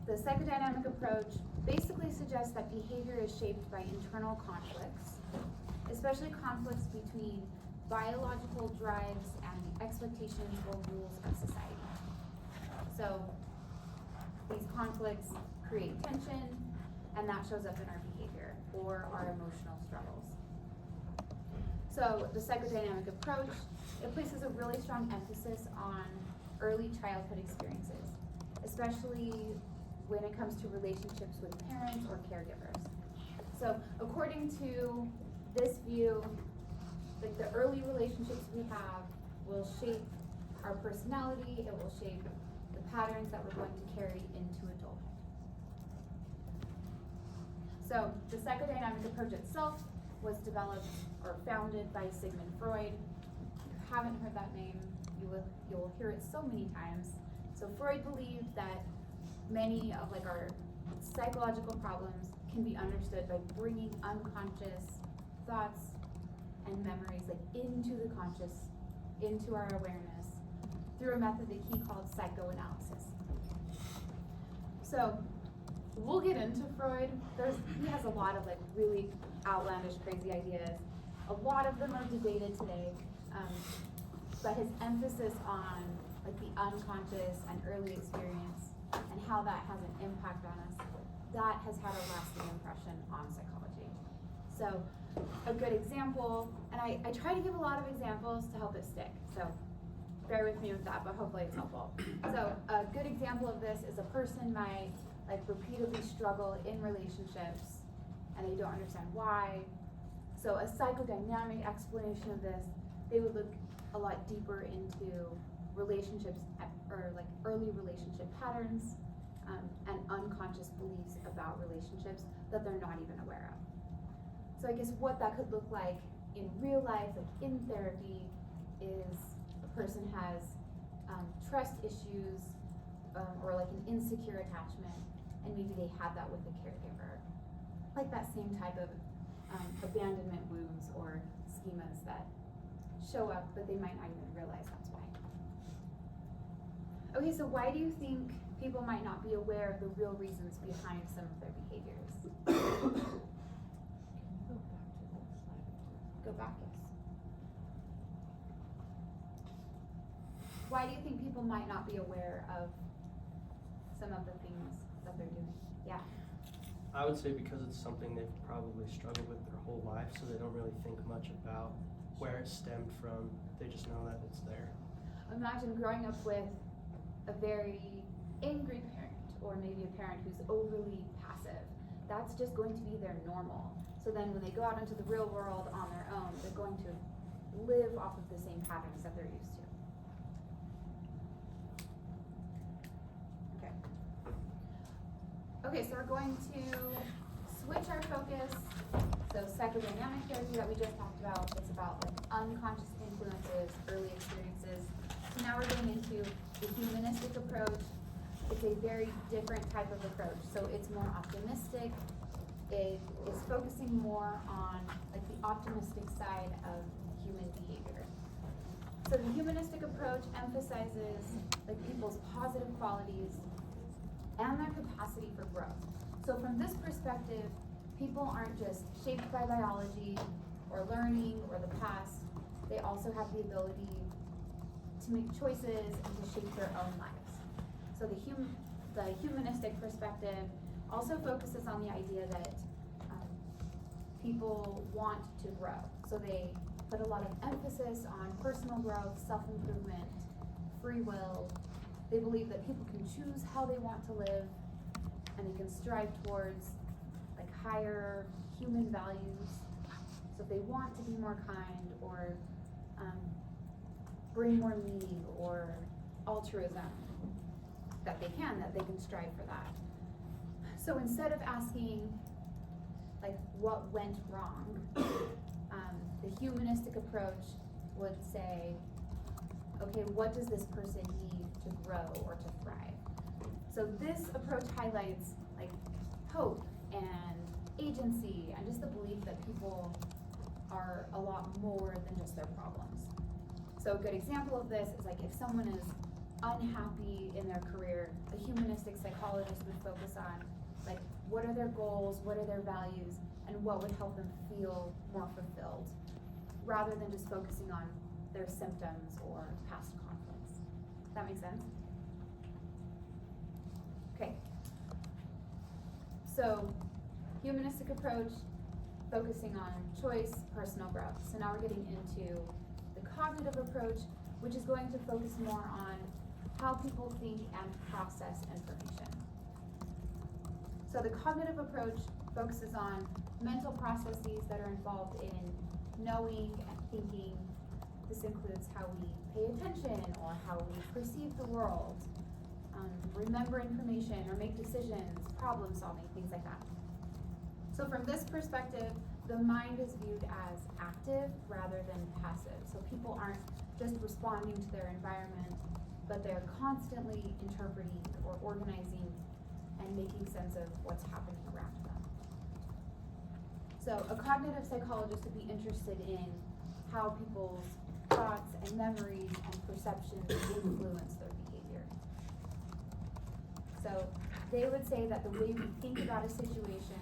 the psychodynamic approach basically suggests that behavior is shaped by internal conflicts, especially conflicts between biological drives and the expectations or rules of society. So these conflicts create tension, and that shows up in our behavior or our emotional struggles. So the psychodynamic approach, it places a really strong emphasis on early childhood experiences, especially when it comes to relationships with parents or caregivers. So according to this view, like the early relationships we have will shape our personality, it will shape the patterns that we're going to carry into adulthood. So the psychodynamic approach itself was developed or founded by Sigmund Freud. If you haven't heard that name, you'll hear it so many times. So Freud believed that many of like our psychological problems can be understood by bringing unconscious thoughts and memories like into the conscious, into our awareness through a method that he called psychoanalysis. So we'll get into Freud. He has a lot of like really outlandish, crazy ideas. A lot of them are debated today, but his emphasis on like the unconscious and early experience and how that has an impact on us, that has had a lasting impression on psychology. So a good example, and I try to give a lot of examples to help it stick, so bear with me with that, but hopefully it's helpful. So a good example of this is a person might like repeatedly struggle in relationships and they don't understand why. So a psychodynamic explanation of this, they would look a lot deeper into relationships or like early relationship patterns and unconscious beliefs about relationships that they're not even aware of. So I guess what that could look like in real life, like in therapy, is a person has trust issues or like an insecure attachment, and maybe they have that with a caregiver. Like that same type of abandonment wounds or schemas that show up, but they might not even realize that's why. Okay, so why do you think people might not be aware of the real reasons behind some of their behaviors? Go back, yes. Why do you think people might not be aware of some of the things that they're doing? Yeah. I would say because it's something they've probably struggled with their whole life, so they don't really think much about where it stemmed from. They just know that it's there. Imagine growing up with a very angry parent, or maybe a parent who's overly passive. That's just going to be their normal. So then when they go out into the real world on their own, they're going to live off of the same patterns that they're used to. Okay. Okay, so we're going to switch our focus. So psychodynamic therapy that we just talked about, it's about like unconscious influences, early experiences. So now we're going into the humanistic approach. It's a very different type of approach. So it's more optimistic. It is focusing more on like the optimistic side of human behavior. So the humanistic approach emphasizes like people's positive qualities and their capacity for growth. So from this perspective, people aren't just shaped by biology or learning or the past. They also have the ability to make choices and to shape their own lives. So the humanistic perspective also focuses on the idea that people want to grow. So they put a lot of emphasis on personal growth, self-improvement, free will. They believe that people can choose how they want to live, and they can strive towards like higher human values. So if they want to be more kind or bring more meaning or altruism, that they can strive for that. So instead of asking like what went wrong, the humanistic approach would say, okay, what does this person need to grow or to thrive? So this approach highlights like hope and agency and just the belief that people are a lot more than just their problems. So a good example of this is like if someone is unhappy in their career, where a humanistic psychologist would focus on, like, what are their goals, what are their values, and what would help them feel more fulfilled, rather than just focusing on their symptoms or past conflicts. Does that make sense? Okay. So, humanistic approach, focusing on choice, personal growth. So now we're getting into the cognitive approach, which is going to focus more on how people think and process information. So the cognitive approach focuses on mental processes that are involved in knowing and thinking. This includes how we pay attention or how we perceive the world, remember information or make decisions, problem solving, things like that. So from this perspective, the mind is viewed as active rather than passive. So people aren't just responding to their environment, but they're constantly interpreting or organizing and making sense of what's happening around them. So a cognitive psychologist would be interested in how people's thoughts and memories and perceptions influence their behavior. So they would say that the way we think about a situation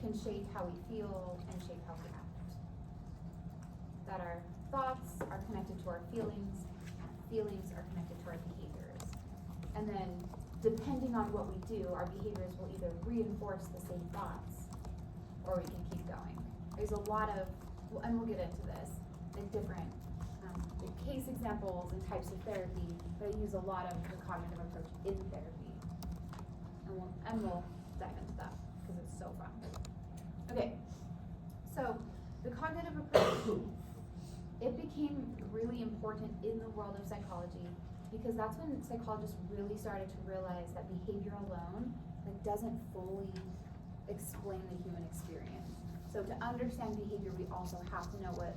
can shape how we feel and shape how we act. That our thoughts are connected to our feelings are connected to our behaviors. And then, depending on what we do, our behaviors will either reinforce the same thoughts, or we can keep going. There's a lot of, and we'll get into this, like different case examples and types of therapy, but I use a lot of the cognitive approach in therapy. And we'll dive into that, because it's so fun. Okay, so the cognitive approach, it became really important in the world of psychology because that's when psychologists really started to realize that behavior alone doesn't fully explain the human experience. So to understand behavior, we also have to know what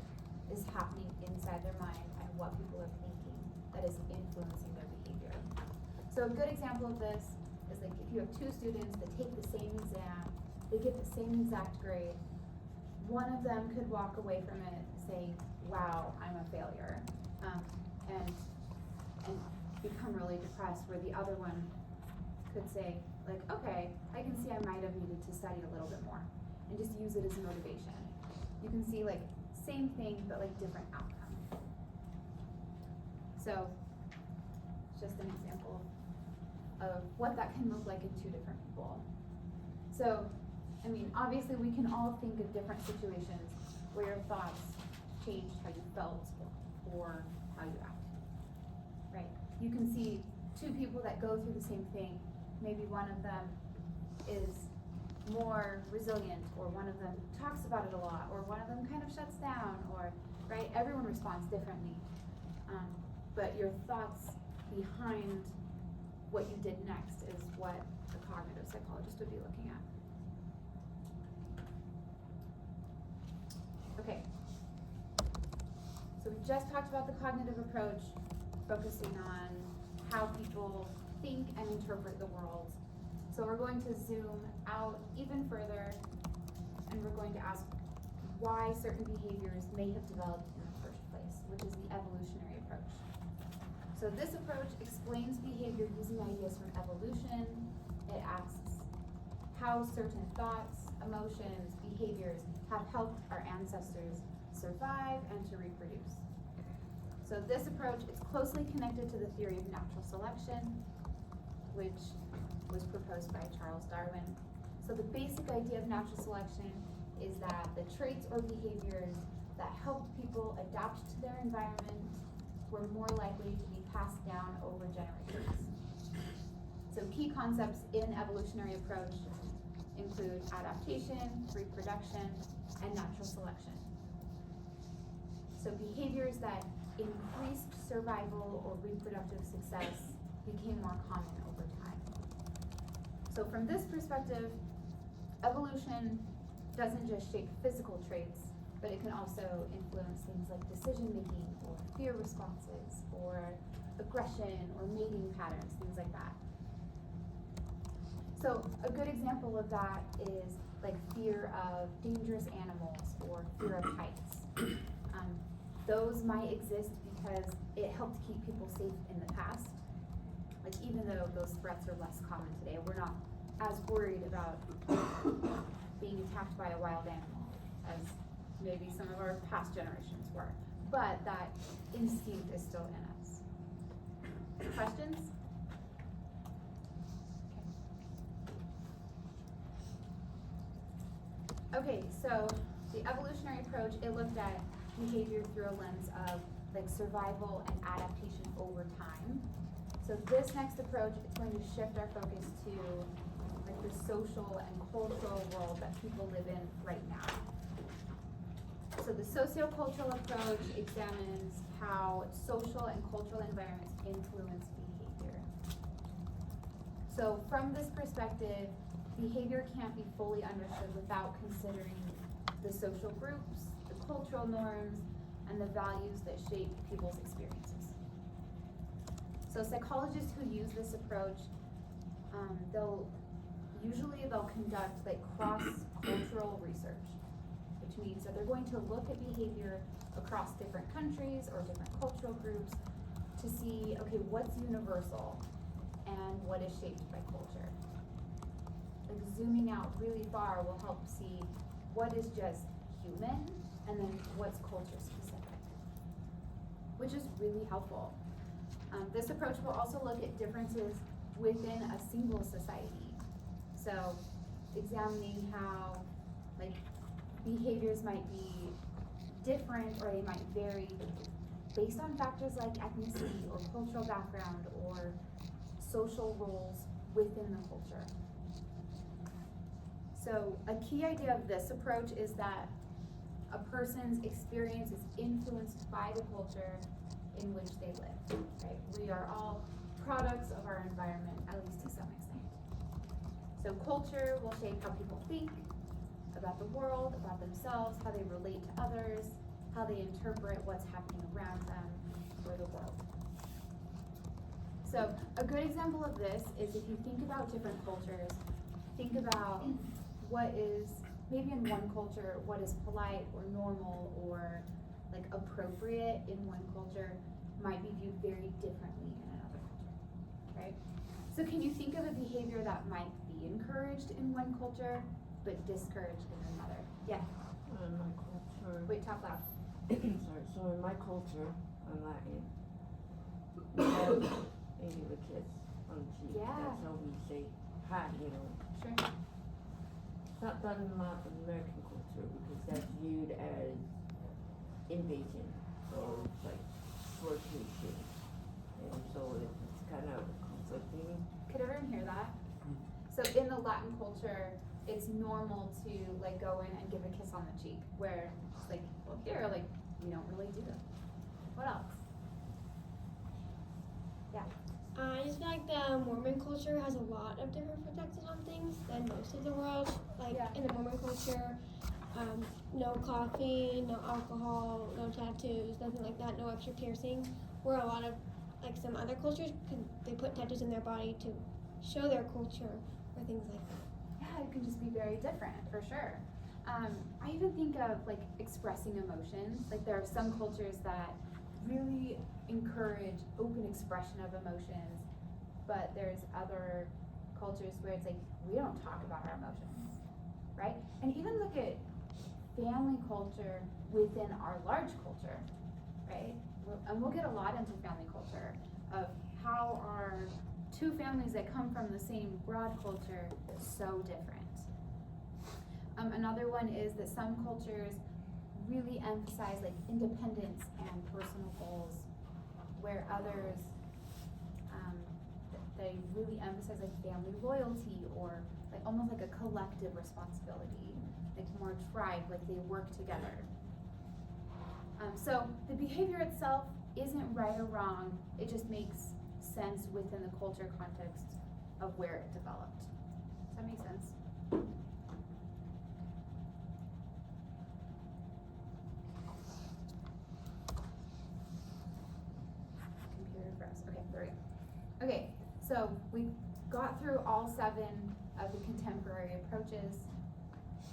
is happening inside their mind and what people are thinking that is influencing their behavior. So a good example of this is like if you have two students that take the same exam, they get the same exact grade, one of them could walk away from it saying, wow, I'm a failure, and become really depressed, where the other one could say, like, okay, I can see I might have needed to study a little bit more, and just use it as motivation. You can see, like, same thing, but like different outcome. So, just an example of what that can look like in two different people. So, I mean, obviously we can all think of different situations where your thoughts changed how you felt or how you acted, right? You can see two people that go through the same thing. Maybe one of them is more resilient, or one of them talks about it a lot, or one of them kind of shuts down, or, right? Everyone responds differently. But your thoughts behind what you did next is what a cognitive psychologist would be looking at. Okay. So we just talked about the cognitive approach, focusing on how people think and interpret the world. So we're going to zoom out even further, and we're going to ask why certain behaviors may have developed in the first place, which is the evolutionary approach. So this approach explains behavior using ideas from evolution. It asks how certain thoughts, emotions, behaviors have helped our ancestors survive and to reproduce. So this approach is closely connected to the theory of natural selection, which was proposed by Charles Darwin. So the basic idea of natural selection is that the traits or behaviors that helped people adapt to their environment were more likely to be passed down over generations. So key concepts in evolutionary approach include adaptation, reproduction, and natural selection. So behaviors that increased survival or reproductive success became more common over time. So from this perspective, evolution doesn't just shape physical traits, but it can also influence things like decision making or fear responses or aggression or mating patterns, things like that. So a good example of that is like fear of dangerous animals or fear of heights. Those might exist because it helped keep people safe in the past. Like, even though those threats are less common today, we're not as worried about being attacked by a wild animal as maybe some of our past generations were. But that instinct is still in us. Questions? Okay, so the evolutionary approach, it looked at behavior through a lens of like survival and adaptation over time. So this next approach, it's going to shift our focus to like the social and cultural world that people live in right now. So the sociocultural approach examines how social and cultural environments influence behavior. So from this perspective, behavior can't be fully understood without considering the social groups, the cultural norms, and the values that shape people's experiences. So psychologists who use this approach, they'll conduct like cross-cultural research, which means that they're going to look at behavior across different countries or different cultural groups to see, okay, what's universal and what is shaped by culture. Like zooming out really far will help see what is just human and then what's culture specific, which is really helpful. This approach will also look at differences within a single society. So examining how like behaviors might be different or they might vary based on factors like ethnicity or cultural background or social roles within the culture. So a key idea of this approach is that a person's experience is influenced by the culture in which they live, right? We are all products of our environment, at least to some extent. So culture will shape how people think about the world, about themselves, how they relate to others, how they interpret what's happening around them or the world. So a good example of this is if you think about different cultures, think about what is, maybe in one culture, what is polite or normal or like appropriate in one culture might be viewed very differently in another culture, right? So can you think of a behavior that might be encouraged in one culture but discouraged in another? Yeah. In my culture. Wait, talk loud. Sorry. So in my culture, I'm Latin. We have maybe the kiss on the cheek. Yeah. That's how we say hi. You know. Sure. It's not done in my American culture because that's viewed as invasion. So it's like flirtation, and so it's kind of conflicting. Could everyone hear that? So in the Latin culture, it's normal to like go in and give a kiss on the cheek, where it's like, well, here, like, we don't really do that. What else? Yeah. I just feel like the Mormon culture has a lot of different protections on things than most of the world. Like Yeah. in the Mormon culture, no coffee, no alcohol, no tattoos, nothing like that, no extra piercings. Where a lot of like some other cultures, they put tattoos in their body to show their culture or things like that. Yeah, it can just be very different, for sure. I even think of like expressing emotions. Like there are some cultures that really encourage open expression of emotions, but there's other cultures where it's like, we don't talk about our emotions, right? And even look at family culture within our large culture, right? And we'll get a lot into family culture of how our two families that come from the same broad culture are so different. Another one is that some cultures really emphasize like independence and personal goals, where others, they really emphasize like family loyalty or like almost like a collective responsibility, like more tribe, like they work together. So the behavior itself isn't right or wrong, it just makes sense within the culture context of where it developed. Does that make sense? Computer froze. Okay, there we go. Okay, so we got through all 7 of the contemporary approaches.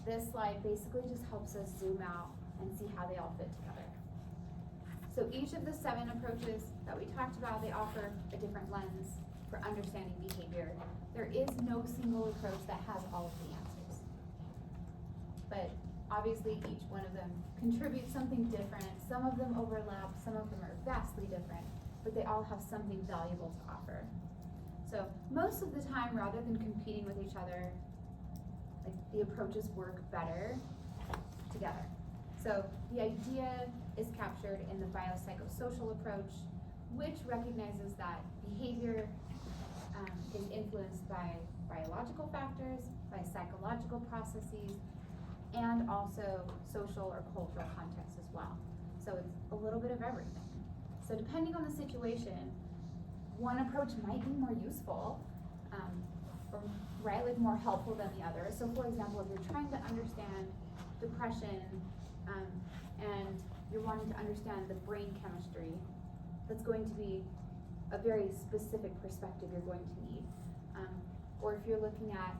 This slide basically just helps us zoom out and see how they all fit together. So each of the 7 approaches that we talked about, they offer a different lens for understanding behavior. There is no single approach that has all of the answers. But obviously each one of them contributes something different. Some of them overlap, some of them are vastly different, but they all have something valuable to offer. So most of the time, rather than competing with each other, like the approaches work better together. So the idea is captured in the biopsychosocial approach, which recognizes that behavior is influenced by biological factors, by psychological processes, and also social or cultural context as well. So it's a little bit of everything. So depending on the situation, one approach might be more useful, or right, like more helpful than the other. So for example, if you're trying to understand depression, and you're wanting to understand the brain chemistry, that's going to be a very specific perspective you're going to need. Or if you're looking at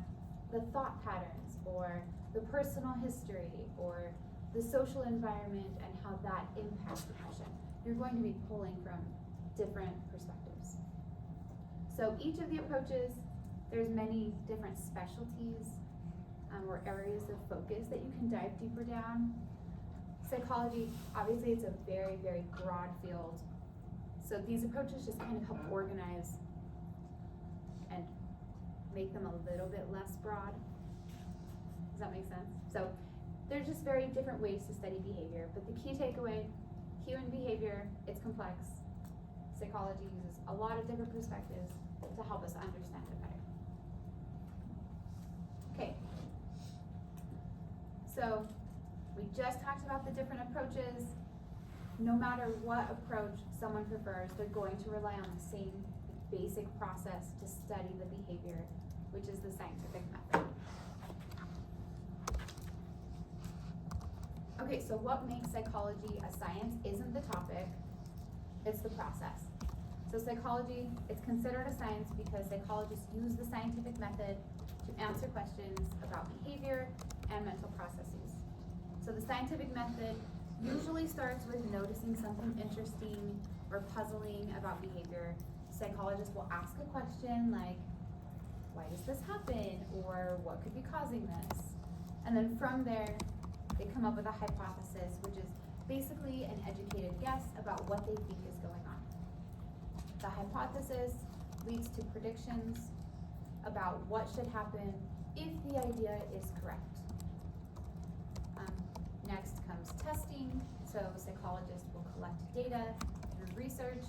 the thought patterns, or the personal history, or the social environment and how that impacts depression, you're going to be pulling from different perspectives. So each of the approaches, there's many different specialties or areas of focus that you can dive deeper down. Psychology, obviously it's a very, very broad field. So these approaches just kind of help organize and make them a little bit less broad. Does that make sense? So there's just very different ways to study behavior, but the key takeaway, human behavior, it's complex. Psychology uses a lot of different perspectives to help us understand it better. Okay. So we just talked about the different approaches. No matter what approach someone prefers, they're going to rely on the same basic process to study the behavior, which is the scientific method. Okay, so what makes psychology a science isn't the topic, it's the process. So psychology, it's considered a science because psychologists use the scientific method to answer questions about behavior and mental processes. So the scientific method usually starts with noticing something interesting or puzzling about behavior. Psychologists will ask a question like, why does this happen? Or what could be causing this? And then from there, they come up with a hypothesis, which is basically an educated guess about what they think is going on. The hypothesis leads to predictions about what should happen if the idea is correct. Next comes testing. So psychologists will collect data through research.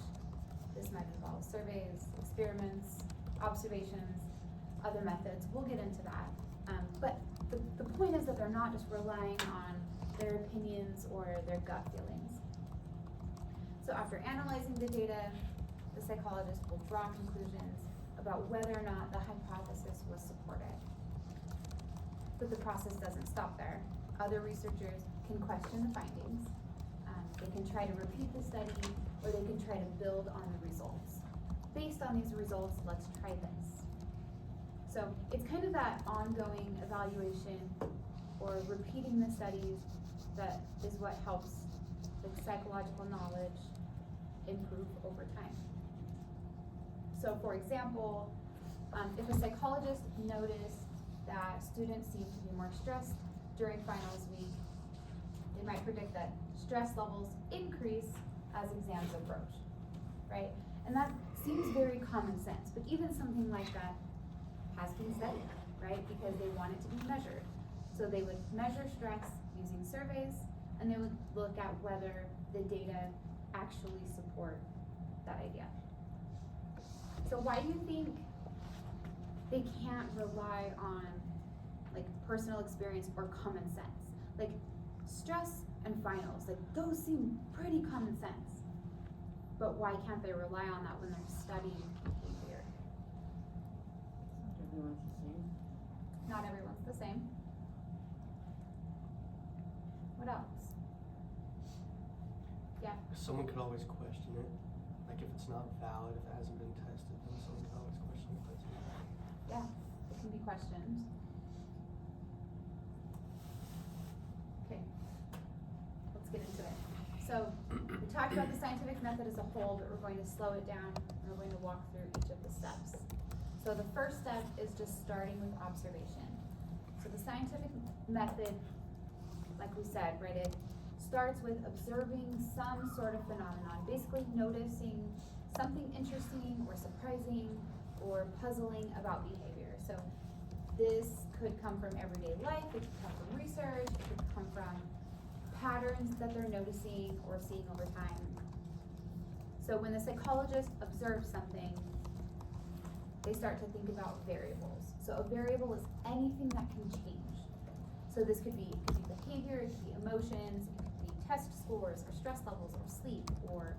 This might involve surveys, experiments, observations, other methods. We'll get into that. But the point is that they're not just relying on their opinions or their gut feelings. So after analyzing the data, the psychologist will draw conclusions about whether or not the hypothesis was supported. But the process doesn't stop there. Other researchers can question the findings. They can try to repeat the study, or they can try to build on the results. Based on these results, let's try this. So it's kind of that ongoing evaluation or repeating the studies that is what helps the psychological knowledge improve over time. So for example, if a psychologist noticed that students seem to be more stressed during finals week, they might predict that stress levels increase as exams approach, right? And that seems very common sense, but even something like that has been studied, right? Because they want it to be measured. So they would measure stress using surveys, and they would look at whether the data actually support that idea. So why do you think they can't rely on like personal experience or common sense? Like stress and finals, like those seem pretty common sense. But why can't they rely on that when they're studying behavior? Everyone's the same. Not everyone's the same. What else? Yeah. Someone could always question it. Like if it's not valid, if it hasn't been tested, then someone could always question it. Yeah, it can be questioned. Okay, let's get into it. So we talked talked about the scientific method as a whole, but we're going to slow it down and we're going to walk through each of the steps. So the first step is just starting with observation. So the scientific method, like we said, right, it starts with observing some sort of phenomenon, basically noticing something interesting or surprising or puzzling about behavior. So this could come from everyday life, it could come from research, it could come from patterns that they're noticing or seeing over time. So when the psychologist observes something, they start to think about variables. So a variable is anything that can change. So this could be behavior, it could be emotions, it could be test scores or stress levels or sleep or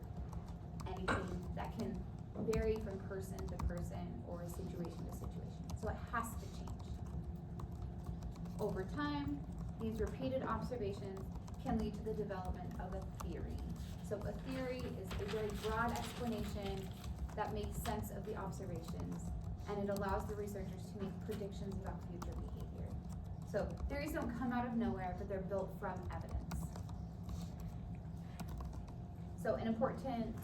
anything that can vary from person to person or situation to situation. So it has to change. Over time, these repeated observations can lead to the development of a theory. So a theory is a very broad explanation that makes sense of the observations, and it allows the researchers to make predictions about future behavior. So theories don't come out of nowhere, but they're built from evidence. So an important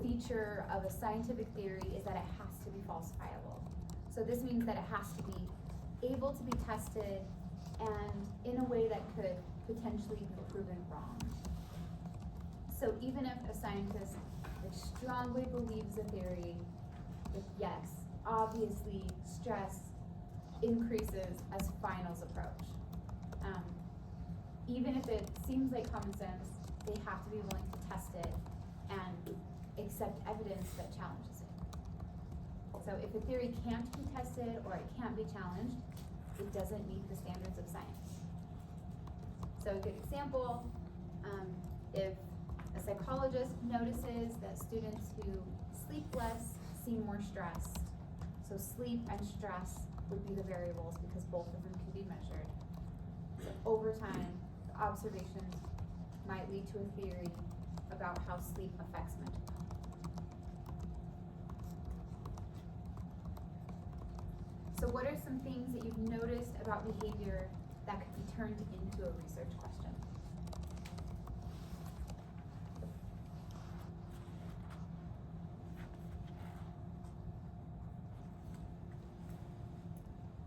feature of a scientific theory is that it has to be falsifiable. So this means that it has to be able to be tested and in a way that could potentially be proven wrong. So even if a scientist strongly believes a theory, yes, obviously stress increases as finals approach. Even if it seems like common sense, they have to be willing to test it and accept evidence that challenges it. So if a theory can't be tested or it can't be challenged, it doesn't meet the standards of science. So a good example, if a psychologist notices that students who sleep less seem more stressed, so sleep and stress would be the variables because both of them can be measured. So over time, the observations might lead to a theory about how sleep affects mental health. So what are some things that you've noticed about behavior that could be turned into a research question?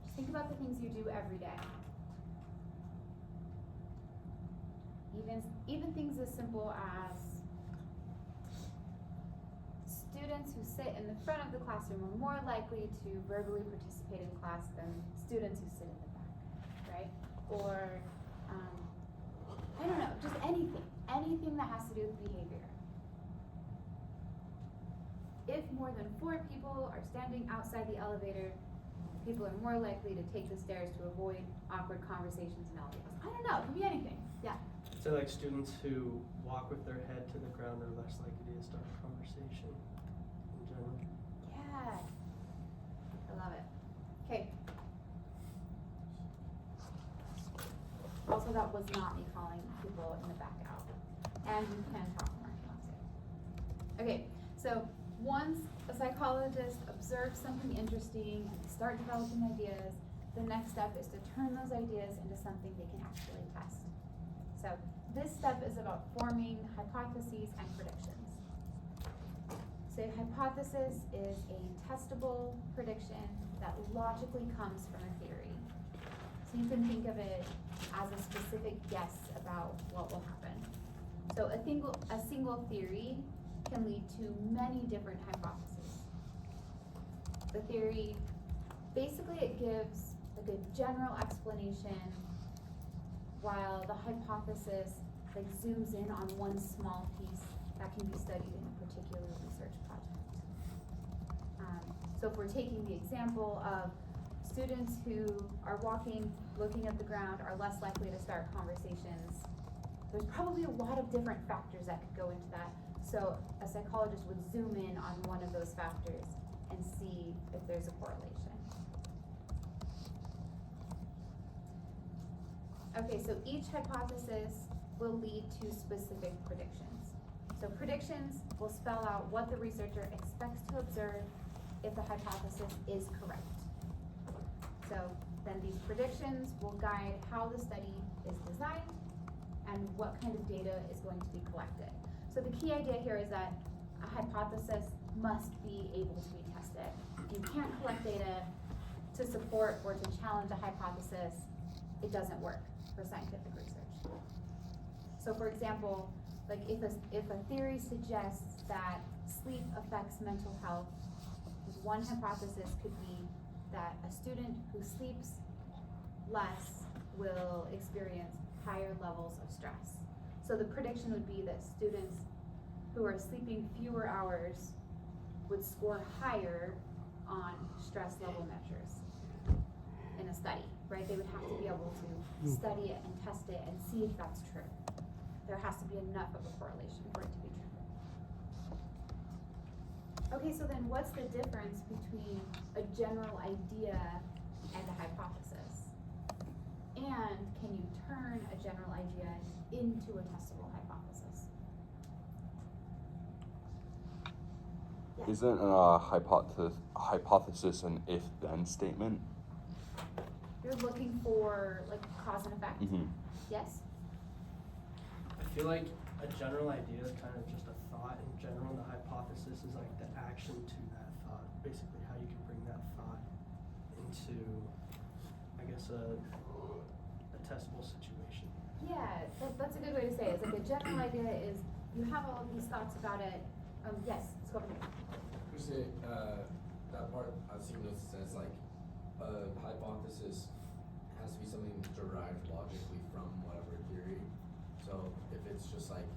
Just think about the things you do every day. Even things as simple as students who sit in the front of the classroom are more likely to verbally participate in class than students who sit in the back, right? Or, I don't know, just anything that has to do with behavior. If more than 4 people are standing outside the elevator, people are more likely to take the stairs to avoid awkward conversations in elevators. I don't know, it could be anything, yeah. So like students who walk with their head to the ground are less likely to start a conversation in general. Yeah, I love it. Okay. Also, that was not me calling people in the back out. And you can talk more if you want to. Okay, so once a psychologist observes something interesting and they start developing ideas, the next step is to turn those ideas into something they can actually test. So this step is about forming hypotheses and predictions. So a hypothesis is a testable prediction that logically comes from a theory. So you can think of it as a specific guess about what will happen. So a single theory can lead to many different hypotheses. The theory, basically it gives like a general explanation while the hypothesis like zooms in on one small piece that can be studied in a particular research project. So if we're taking the example of students who are walking, looking at the ground are less likely to start conversations, there's probably a lot of different factors that could go into that. So a psychologist would zoom in on one of those factors and see if there's a correlation. Okay, so each hypothesis will lead to specific predictions. So predictions will spell out what the researcher expects to observe if the hypothesis is correct. So then these predictions will guide how the study is designed and what kind of data is going to be collected. So the key idea here is that a hypothesis must be able to be tested. You can't collect data to support or to challenge a hypothesis. It doesn't work for scientific research. So for example, like if a theory suggests that sleep affects mental health, one hypothesis could be that a student who sleeps less will experience higher levels of stress. So the prediction would be that students who are sleeping fewer hours would score higher on stress level measures in a study, right? They would have to be able to study it and test it and see if that's true. There has to be enough of a correlation for it to be true. Okay, so then what's the difference between a general idea and a hypothesis? And can you turn a general idea into a testable hypothesis? Yes. Isn't a hypothesis an if-then statement? You're looking for like cause and effect? Mm-hmm. Yes? I feel like a general idea is kind of just a thought in general, and the hypothesis is like the action to that thought. Basically how you can bring that thought into, I guess, a testable situation. Yeah, that's a good way to say it. It's like a general idea is you have all of these thoughts about it. Yes, let's go ahead. You say that part I've seen this says like a hypothesis has to be something derived logically from whatever theory. So if it's just like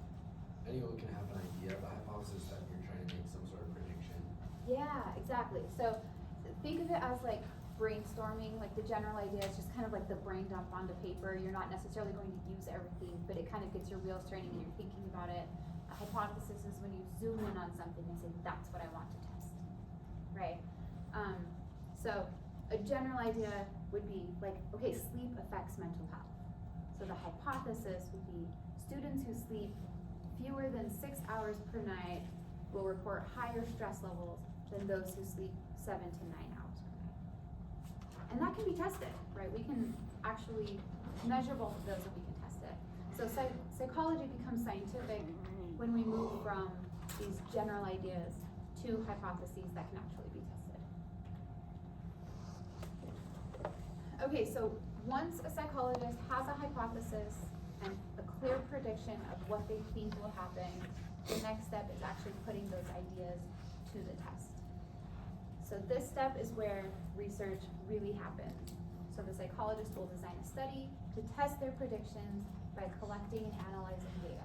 anyone can have an idea of a hypothesis that you're trying to make some sort of prediction. Yeah, exactly. So think of it as like brainstorming. Like the general idea is just kind of like the brain dump onto paper. You're not necessarily going to use everything, but it kind of gets your wheels turning and you're thinking about it. A hypothesis is when you zoom in on something and say, that's what I want to test, right? So a general idea would be like, okay, sleep affects mental health. So the hypothesis would be students who sleep fewer than 6 hours per night will report higher stress levels than those who sleep 7 to 9 hours per night. And that can be tested, right? We can actually measure both of those and we can test it. So psychology becomes scientific when we move from these general ideas to hypotheses that can actually be tested. Okay, so once a psychologist has a hypothesis and a clear prediction of what they think will happen, the next step is actually putting those ideas to the test. So this step is where research really happens. So the psychologist will design a study to test their predictions by collecting and analyzing data.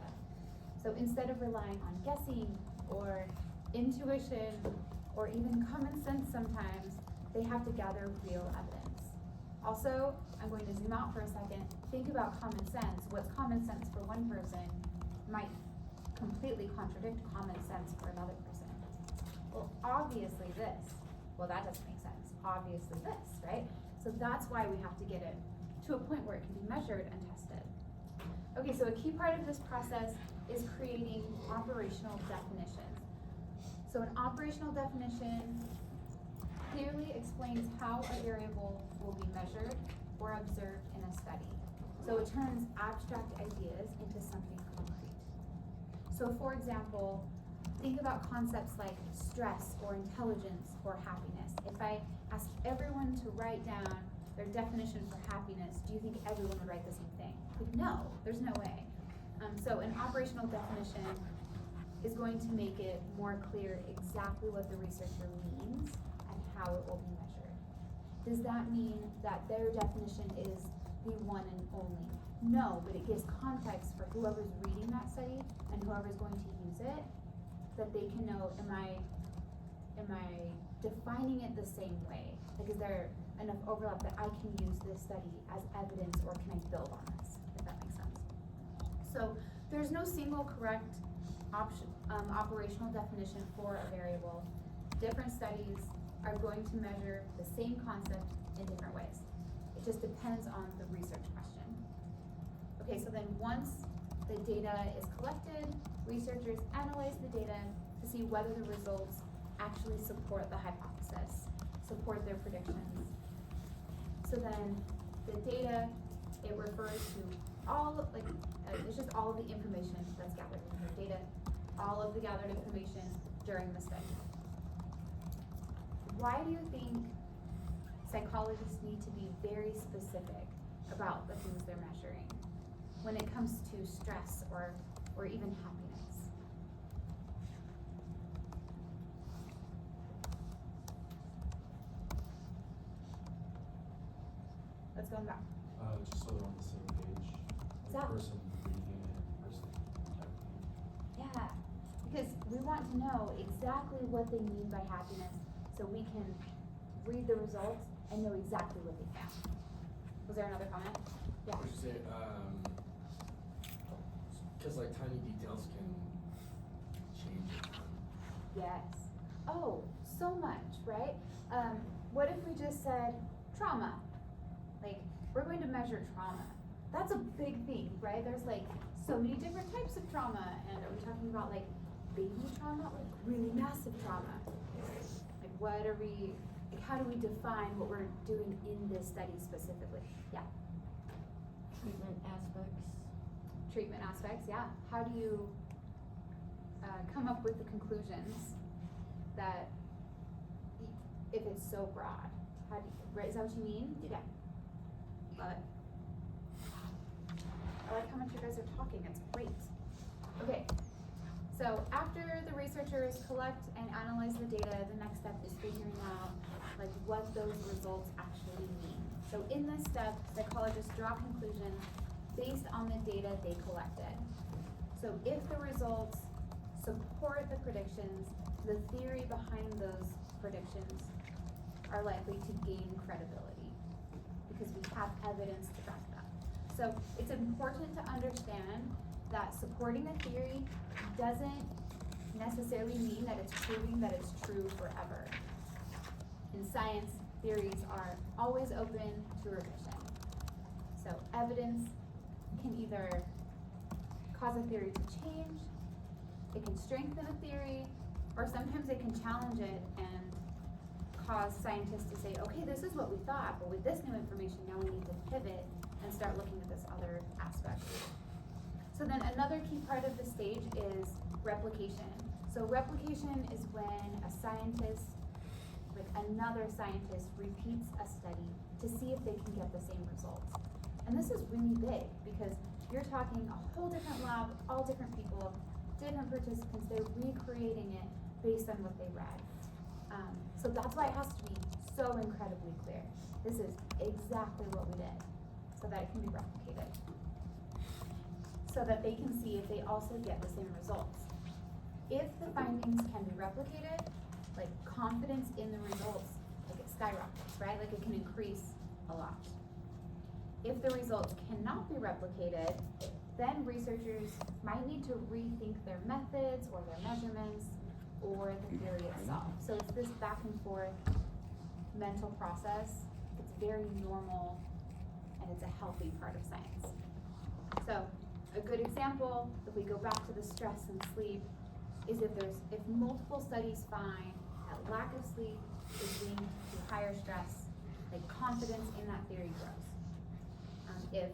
So instead of relying on guessing or intuition or even common sense sometimes, they have to gather real evidence. Also, I'm going to zoom out for a second. Think about common sense. What's common sense for one person might completely contradict common sense for another person. Well, obviously this. Well, that doesn't make sense. Obviously this, right? So that's why we have to get it to a point where it can be measured and tested. Okay, so a key part of this process is creating operational definitions. So an operational definition clearly explains how a variable will be measured or observed in a study. So it turns abstract ideas into something concrete. So for example, think about concepts like stress or intelligence or happiness. If I ask everyone to write down their definition for happiness, do you think everyone would write the same thing? Like, no, there's no way. So an operational definition is going to make it more clear exactly what the researcher means and how it will be measured. Does that mean that their definition is the one and only? No, but it gives context for whoever's reading that study and whoever's going to use it, that they can know, am I defining it the same way? Like, is there enough overlap that I can use this study as evidence, or can I build on this, if that makes sense? So there's no single correct operational definition for a variable. Different studies are going to measure the same concept in different ways. It just depends on the research question. Okay, so then once the data is collected, researchers analyze the data to see whether the results actually support the hypothesis, support their predictions. So then the data, it refers to it's just all of the information that's gathered in your data, all of the gathered information during the study. Why do you think psychologists need to be very specific about the things they're measuring when it comes to stress or even happiness? Let's go back. Just so they're on the same page. Like Exactly. person reading it, person typing. Yeah, because we want to know exactly what they mean by happiness so we can read the results and know exactly what they found. Was there another comment? Yeah. Would you say, cause like tiny details can change it. Yes. Oh, so much, right? What if we just said trauma? Like, we're going to measure trauma. That's a big thing, right? There's like so many different types of trauma, and are we talking about like baby trauma, like really massive trauma? Like, how do we define what we're doing in this study specifically? Yeah. Treatment aspects. Treatment aspects, yeah. How do you come up with the conclusions that, if it's so broad, right, is that what you mean? Yeah. Love it. I like how much you guys are talking, it's great. Okay, so after the researchers collect and analyze the data, the next step is figuring out like what those results actually mean. So in this step, psychologists draw conclusions based on the data they collected. So if the results support the predictions, the theory behind those predictions are likely to gain credibility because we have evidence to back that. So it's important to understand that supporting a theory doesn't necessarily mean that it's proving that it's true forever. In science, theories are always open to revision. So evidence can either cause a theory to change, it can strengthen a theory, or sometimes it can challenge it and cause scientists to say, okay, this is what we thought, but with this new information, now we need to pivot and start looking at this other aspect. So then another key part of the stage is replication. So replication is when a scientist, like another scientist, repeats a study to see if they can get the same results. And this is really big because you're talking a whole different lab, all different people, different participants, they're recreating it based on what they read. So that's why it has to be so incredibly clear. This is exactly what we did, so that it can be replicated. So that they can see if they also get the same results. If the findings can be replicated, like confidence in the results, like it skyrockets, right? Like it can increase a lot. If the results cannot be replicated, then researchers might need to rethink their methods or their measurements or the theory itself. So it's this back and forth mental process. It's very normal and it's a healthy part of science. So a good example, if we go back to the stress and sleep, is if multiple studies find that lack of sleep is linked to higher stress, like confidence in that theory grows. If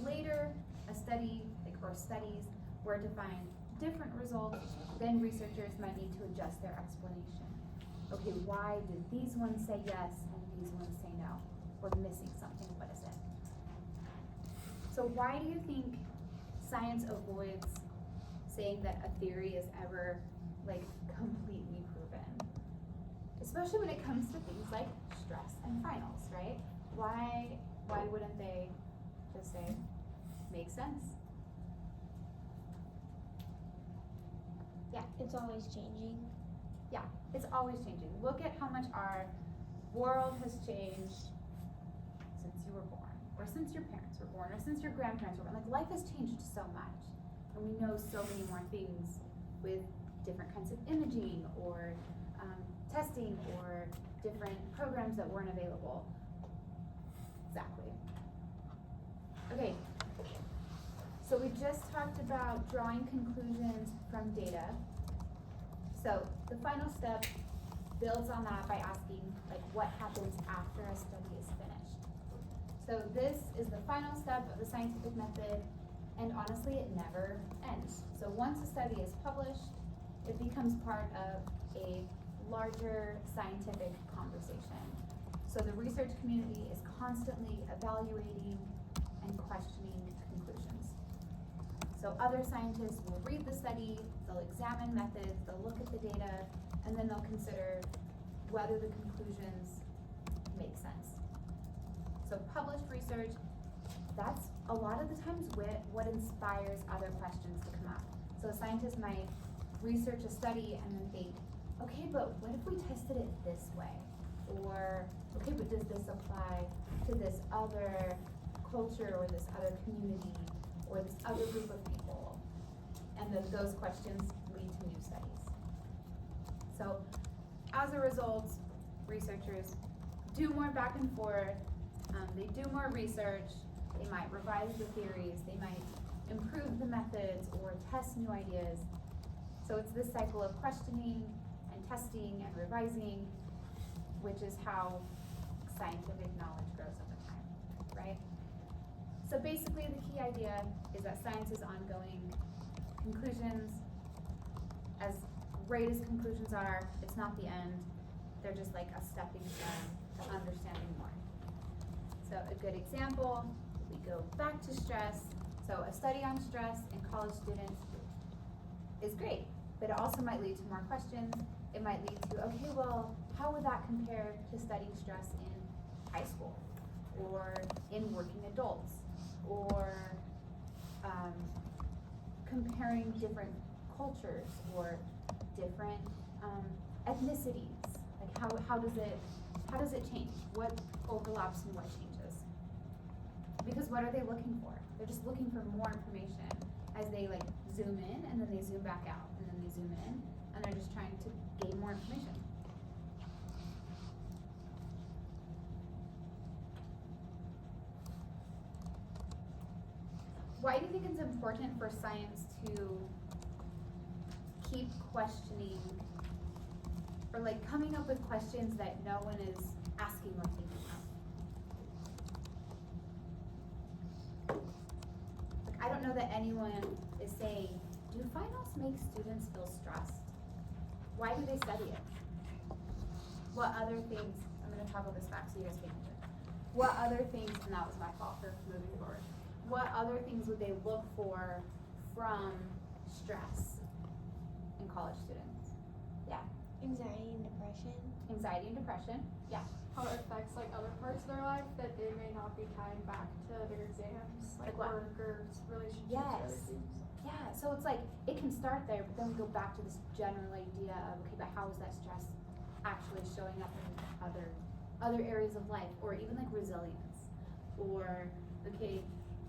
later a study, or studies were to find different results, then researchers might need to adjust their explanation. Okay, why did these ones say yes and these ones say no? We're missing something, what is it? So why do you think science avoids saying that a theory is ever like completely proven? Especially when it comes to things like stress and finals, right? Why wouldn't they just say, makes sense? Yeah. It's always changing. Yeah, it's always changing. Look at how much our world has changed since you were born, or since your parents were born, or since your grandparents were born. Like, life has changed so much, and we know so many more things with different kinds of imaging, or testing, or different programs that weren't available. Exactly. Okay, so we just talked about drawing conclusions from data. So the final step builds on that by asking, like, what happens after a study is finished? So this is the final step of the scientific method, and honestly, it never ends. So once a study is published, it becomes part of a larger scientific conversation. So the research community is constantly evaluating and questioning conclusions. So other scientists will read the study, they'll examine methods, they'll look at the data, and then they'll consider whether the conclusions make sense. So published research, that's a lot of the times what inspires other questions to come up. So a scientist might research a study and then think, okay, but what if we tested it this way? Or, okay, but does this apply to this other culture or this other community or this other group of people? And then those questions lead to new studies. So as a result, researchers do more back and forth, they do more research, they might revise the theories, they might improve the methods or test new ideas. So it's this cycle of questioning and testing and revising, which is how scientific knowledge grows over time, right? So basically the key idea is that science is ongoing. Conclusions, as great as conclusions are, it's not the end. They're just like a stepping stone to understanding more. So a good example, we go back to stress. So a study on stress in college students is great, but it also might lead to more questions. It might lead to, okay, well, how would that compare to studying stress in high school or in working adults, or comparing different cultures or different ethnicities? Like how does it change? What overlaps and what changes? Because what are they looking for? They're just looking for more information as they like zoom in and then they zoom back out and then they zoom in, and they're just trying to gain more information. Why do you think it's important for science to keep questioning or like coming up with questions that no one is asking or thinking of? Like, I don't know that anyone is saying, do finals make students feel stressed? Why do they study it? What other things, I'm gonna toggle this back so you guys can hear. What other things, and that was my fault for moving forward. What other things would they look for from stress in college students? Yeah. Anxiety and depression. Anxiety and depression. Yeah. How it affects like other parts of their life that they may not be tying back to their exams, Like like what? work or relationships or Yes. other things. Yeah. So it's like it can start there, but then we go back to this general idea of, okay, but how is that stress actually showing up in other areas of life, or even like resilience, or okay,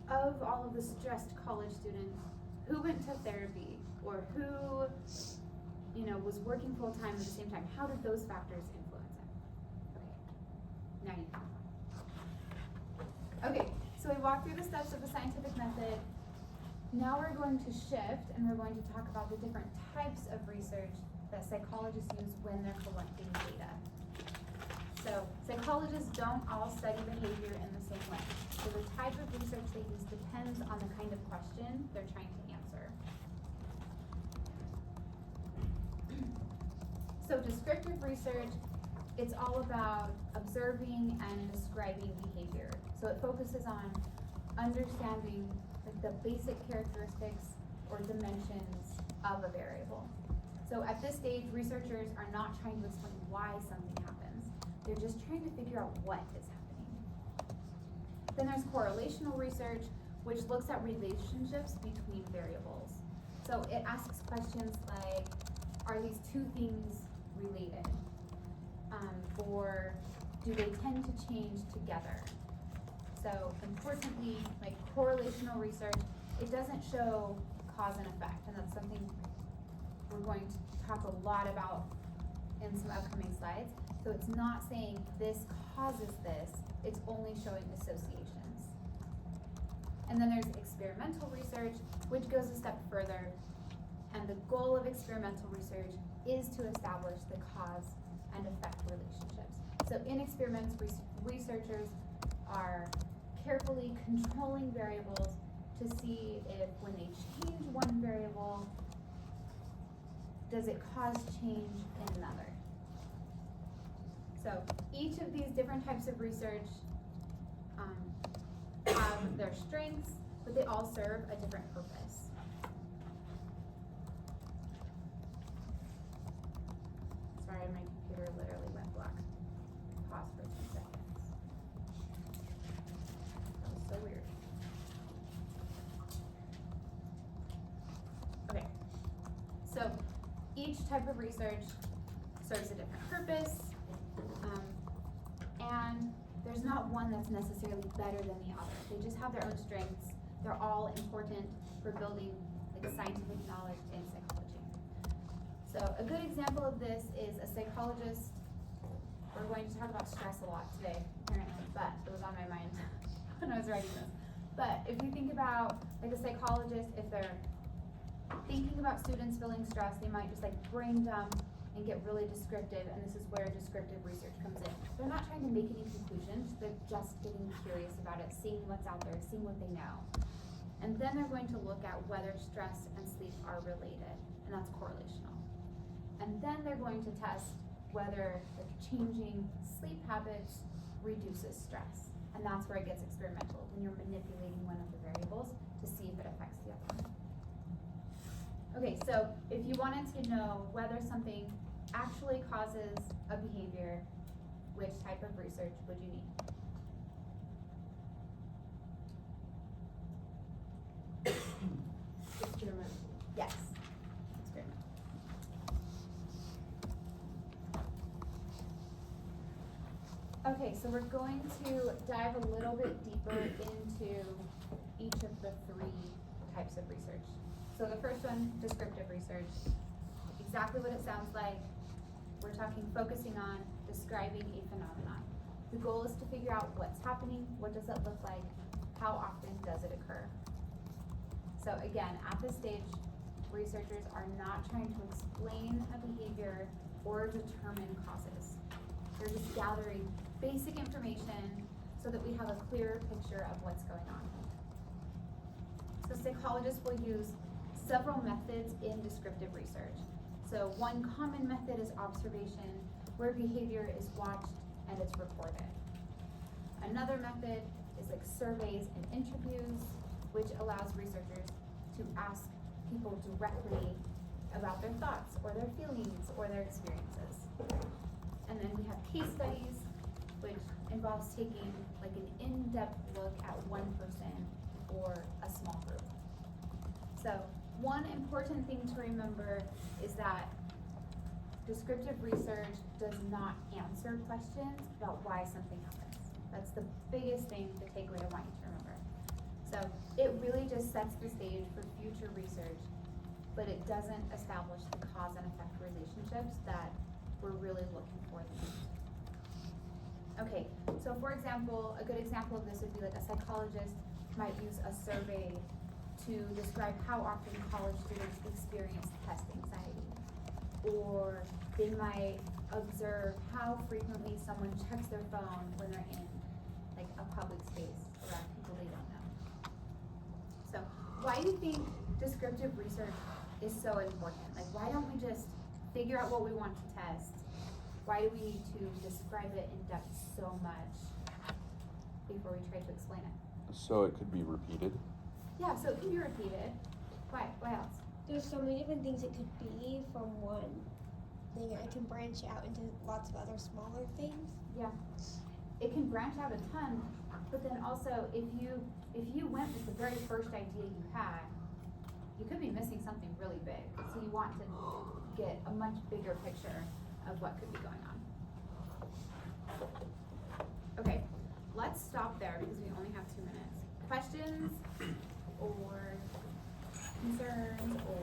of all of the stressed college students, who went to therapy, or who, was working full time at the same time? How did those factors influence it? Okay, now you can. Okay, so we walked through the steps of the scientific method. Now we're going to shift and we're going to talk about the different types of research that psychologists use when they're collecting data. So psychologists don't all study behavior in the same way. So the type of research they use depends on the kind of question they're trying to answer. So descriptive research, it's all about observing and describing behavior. So it focuses on understanding like the basic characteristics or dimensions of a variable. So at this stage, researchers are not trying to explain why something happens. They're just trying to figure out what is happening. Then there's correlational research, which looks at relationships between variables. So it asks questions like, are these two things related? Or do they tend to change together? So importantly, like correlational research, it doesn't show cause and effect, and that's something we're going to talk a lot about in some upcoming slides. So it's not saying this causes this, it's only showing associations. And then there's experimental research, which goes a step further, and the goal of experimental research is to establish the cause and effect relationships. So in experiments, researchers are carefully controlling variables to see if when they change one variable, does it cause change in another? So each of these different types of research have their strengths, but they all serve a different purpose. Sorry, my computer literally went black. Pause for 2 seconds. That was so weird. Okay, so each type of research serves a different purpose, and there's not one that's necessarily better than the other. They just have their own strengths. They're all important for building like scientific knowledge in psychology. So a good example of this is a psychologist. We're going to talk about stress a lot today, apparently, but it was on my mind when I was writing this. But if you think about like a psychologist, if they're thinking about students feeling stressed, they might just like brain dump and get really descriptive, and this is where descriptive research comes in. They're not trying to make any conclusions, they're just getting curious about it, seeing what's out there, seeing what they know. And then they're going to look at whether stress and sleep are related, and that's correlational. And then they're going to test whether like changing sleep habits reduces stress. And that's where it gets experimental, when you're manipulating one of the variables to see if it affects the other one. Okay, so if you wanted to know whether something actually causes a behavior, which type of research would you need? Experiment. Yes, experiment. Okay, so we're going to dive a little bit deeper into each of the 3 types of research. So the first one, descriptive research, exactly what it sounds like. We're talking focusing on describing a phenomenon. The goal is to figure out what's happening, what does it look like, how often does it occur. So again, at this stage, researchers are not trying to explain a behavior or determine causes. They're just gathering basic information so that we have a clearer picture of what's going on. So psychologists will use several methods in descriptive research. So one common method is observation, where behavior is watched and it's recorded. Another method is like surveys and interviews, which allows researchers to ask people directly about their thoughts or their feelings or their experiences. And then we have case studies, which involves taking like an in-depth look at one person or a small group. So one important thing to remember is that descriptive research does not answer questions about why something happens. That's the biggest thing, the takeaway I want you to remember. So it really just sets the stage for future research, but it doesn't establish the cause and effect relationships that we're really looking for. Okay, so for example, a good example of this would be like a psychologist might use a survey to describe how often college students experience test anxiety. Or they might observe how frequently someone checks their phone when they're in like a public space around people they don't know. So why do you think descriptive research is so important? Like why don't we just figure out what we want to test? Why do we need to describe it in depth so much before we try to explain it? So it could be repeated. Yeah, so it can be repeated. Why? Why else? There's so many different things it could be from one thing, and it can branch out into lots of other smaller things. Yeah. It can branch out a ton, but then also if you went with the very first idea you had, you could be missing something really big. So you want to get a much bigger picture of what could be going on. Okay, let's stop there because we only have 2 minutes. Questions or concerns or